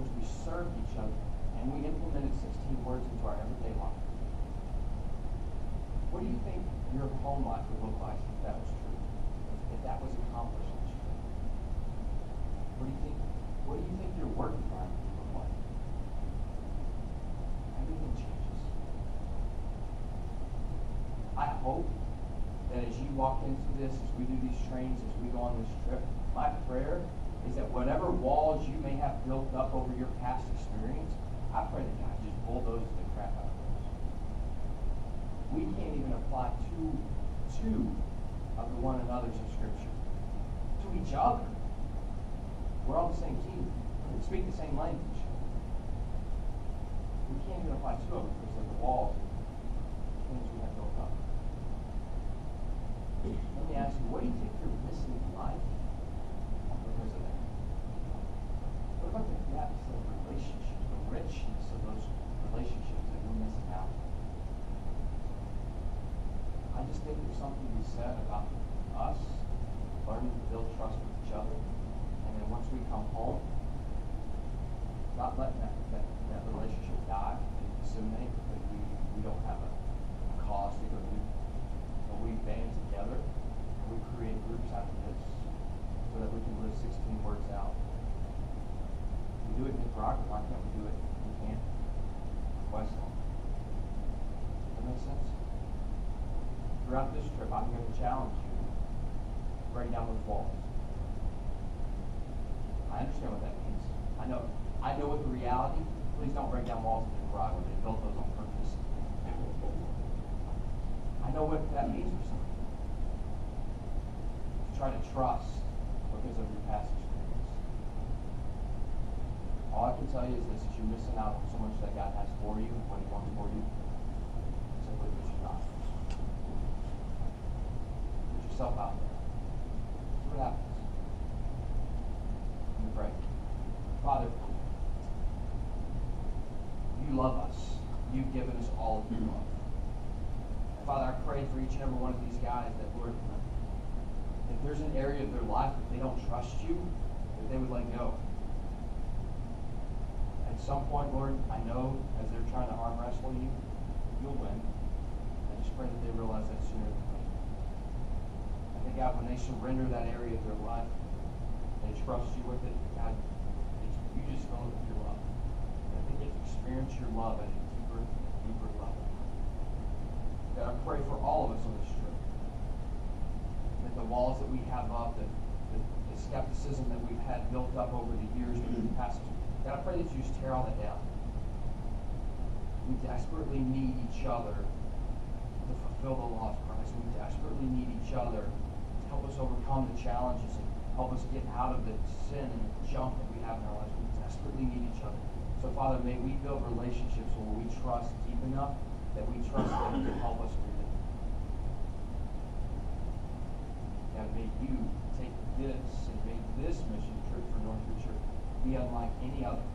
which we served each other, and we implemented 16 words into our everyday life. What do you think your home life would look like if that was true? If that was accomplished this year? What do you think? What do you think your work environment would look like? Everything changes. I hope that as you walk into this, as we do these trainings, as we go on this trip, my prayer is that whatever walls you may have built up over your past experience, I pray that God just bulldoze the crap out of those. We can't even apply two of the one another's of Scripture to each other. We're on the same team. We speak the same language. We can't even apply two of them because of the walls and things we have built up. Let me ask you, what do you think you're missing in life because of that? What about the depth of relationships, the richness of those relationships that we're missing out? I just think there's something to be said about us learning to build trust with each other, and then once we come home, not letting that relationship die and disseminate because we don't have a cause to go do. But we band together and we create groups out of this so that we can live 16 words out. We do it in Nicaragua, why can't we do it in Canton, Westlawn? That makes sense? Throughout this trip, I'm going to challenge you to break down those walls. I understand what that means. I know what the reality. Please don't break down walls in Nicaragua. They built those on purpose. I know what that means for some people. To try to trust because of your past experience. All I can tell you is this: that you're missing out on so much that God has for you and what He wants for you. Simply because you're not. Put yourself out there. See what happens. Let me pray. Father, you love us. You've given us all of your love. And Father, I pray for each and every one of these guys that, Lord, if there's an area of their life that they don't trust you, that they would let go. At some point, Lord, I know as they're trying to arm wrestle you, you'll win. I just pray that they realize that sooner than later. I think, God, when they surrender that area of their life, they trust you with it, God, you just fill it with your love. And I think they can experience your love at a deeper, deeper level. God, I pray for all of us on this trip. That the walls that we have up, the skepticism that we've had built up over the years through the past, God, I pray that you just tear all that down. We desperately need each other to fulfill the law of Christ. We desperately need each other to help us overcome the challenges and help us get out of the sin and the junk that we have in our lives. We desperately need each other. So, Father, may we build relationships where we trust deep enough that we trust that you can help us through it. God, may you take this and make this mission trip for Northwood Church be unlike any other.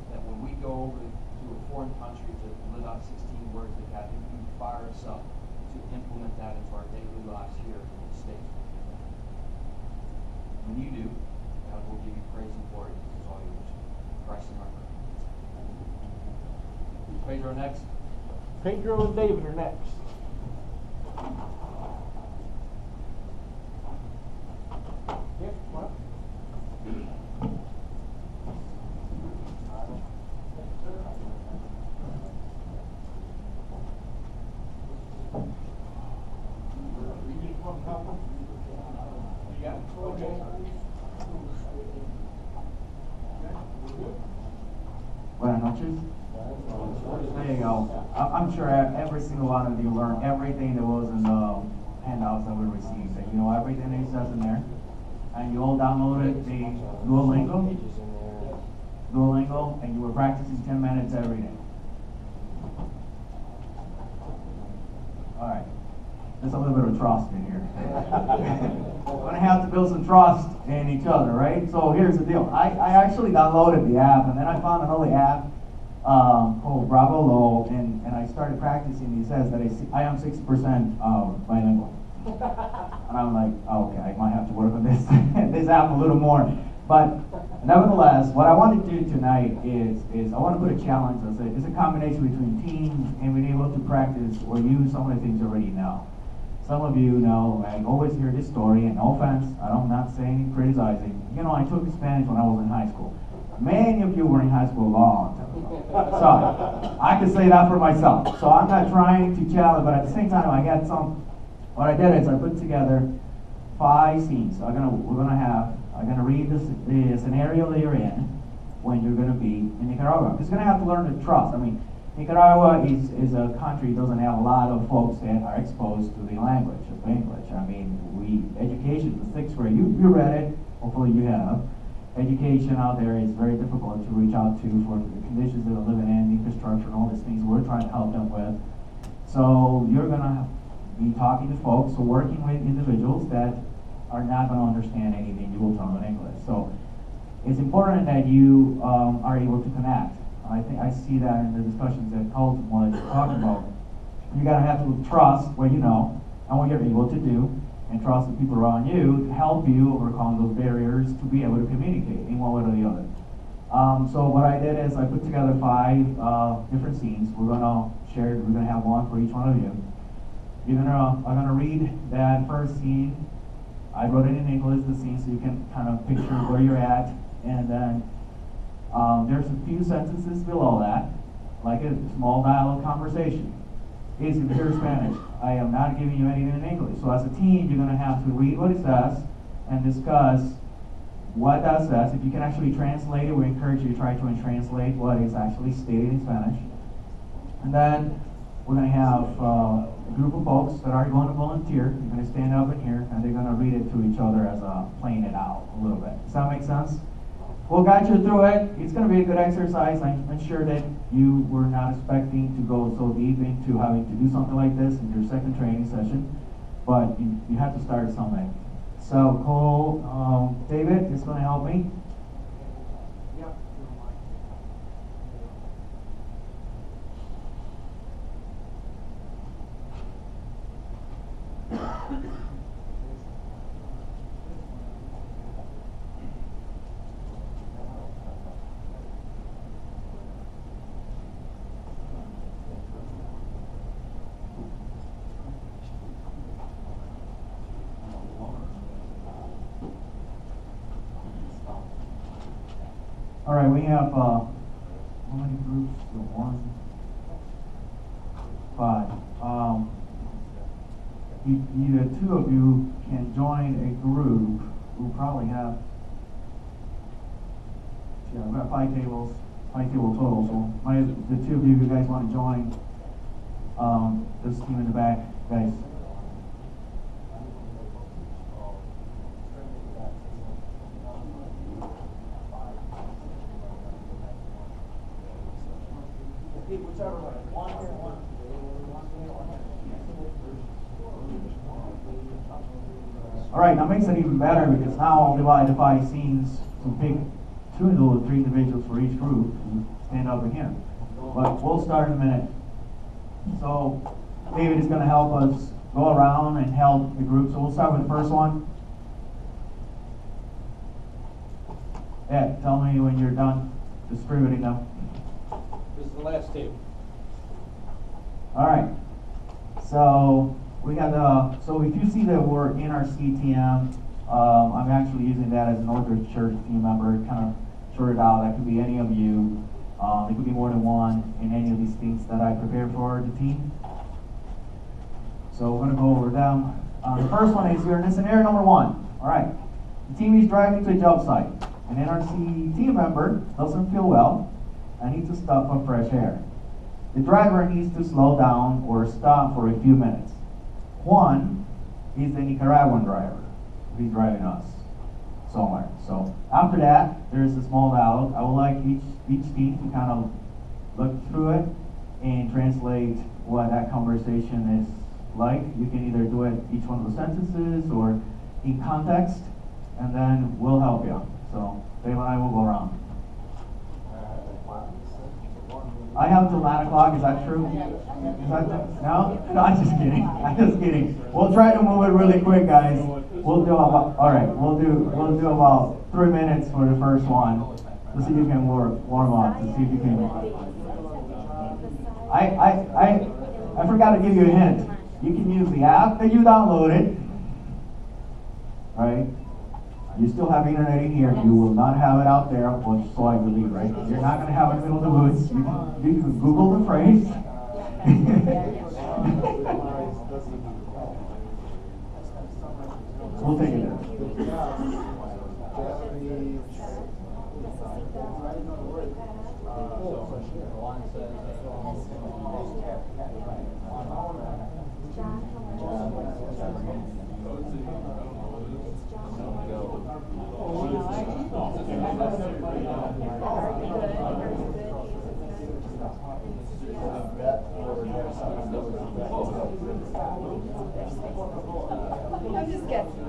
That when we go over to a foreign country to live out 16 words, that God, that you fire us up to implement that into our daily lives here in the States. When you do, God will give you praise and glory. This is all yours. Christ in our prayer. Pedro next. Pedro and David are next. Yep, what? Buenas noches. There you go. I'm sure every single one of you learned everything that was in the handouts that we received. And you know everything that it says in there. And you all downloaded the Duolingo, and you were practicing 10 minutes every day. All right. There's a little bit of trust in here. We're going to have to build some trust in each other, right? So here's the deal. I actually downloaded the app, and then I found another app called Bravo Low, and I started practicing. He says that I am 60% bilingual. And I'm like, oh, okay, I might have to work on this this app a little more. But nevertheless, what I want to do tonight is I want to put a challenge. It's a combination between teams and being able to practice or use some of the things you already know. Some of you know, I always hear this story, and no offense, I'm not saying criticizing. You know, I took Spanish when I was in high school. Many of you were in high school a long time ago. So, I can say that for myself. So I'm not trying to challenge, but at the same time, what I did is I put together 5 scenes. I'm gonna read the scenario that you're in when you're gonna be in Nicaragua. Because you're gonna have to learn to trust. I mean, Nicaragua is a country that doesn't have a lot of folks that are exposed to the language of English. I mean, education, the 6th grade, you read it, hopefully you have. Education out there is very difficult to reach out to for the conditions that they're living in, infrastructure, and all these things we're trying to help them with. So you're gonna be talking to folks, or working with individuals that are not gonna understand anything you will tell them in English. So it's important that you are able to connect. I see that in the discussions that Colton was talking about. You gotta have to trust what you know and what you're able to do, and trust the people around you to help you overcome those barriers to be able to communicate in one way or the other. So what I did is I put together 5 different scenes. We're gonna have one for each one of you. I'm gonna read that first scene. I wrote it in English, the scene, so you can kind of picture where you're at, and then there's a few sentences below that, like a small dialogue conversation. It's in pure Spanish. I am not giving you anything in English. So as a team, you're going to have to read what it says and discuss what that says. If you can actually translate it, we encourage you to try to translate what is actually stated in Spanish. And then we're going to have a group of folks that are going to volunteer. They're going to stand up in here, and they're going to read it to each other as playing it out a little bit. Does that make sense? We'll guide you through it. It's going to be a good exercise. I'm sure that you were not expecting to go so deep into having to do something like this in your second training session, but you have to start something. So Cole, David is going to help me. All right, we have how many groups? 1, 5. Either 2 of you can join a group. We'll probably have we've got 5 table total. So the 2 of you guys want to join this team in the back, guys. Whichever way. One here, one. All right, that makes it even better because now I'll divide the 5 scenes to pick 2 or 3 individuals for each group and stand up again. But we'll start in a minute. So David is going to help us go around and help the group. So we'll start with the first one. Ed, tell me when you're done distributing them. This is the last table. All right. So we got so if you see that we're in our CTM, I'm actually using that as an Northridge Church team member, kind of sort it out. That could be any of you. It could be more than one in any of these things that I prepared for the team. So we're going to go over them. The first one is here in scenario number 1. All right. The team is driving to a job site. An NRC team member doesn't feel well and needs to stop for fresh air. The driver needs to slow down or stop for a few minutes. Juan is the Nicaraguan driver. He's driving us somewhere. So after that, there's a small dialogue. I would like each team to kind of look through it and translate what that conversation is like. You can either do it each one of the sentences or in context, and then we'll help you. So Dave and I will go around. I have till 9 o'clock, is that true? Is that, no? No, I'm just kidding, I'm just kidding. We'll try to move it really quick, guys. We'll do about, all right, we'll do about 3 minutes for the first one. Let's see if you can warm up, to see if you can. I forgot to give you a hint. You can use the app that you downloaded, right? You still have internet in here. You will not have it out there, so I believe, right? You're not going to have it in the middle of the woods. You can Google the phrase. We'll take it there. I'm just guessing.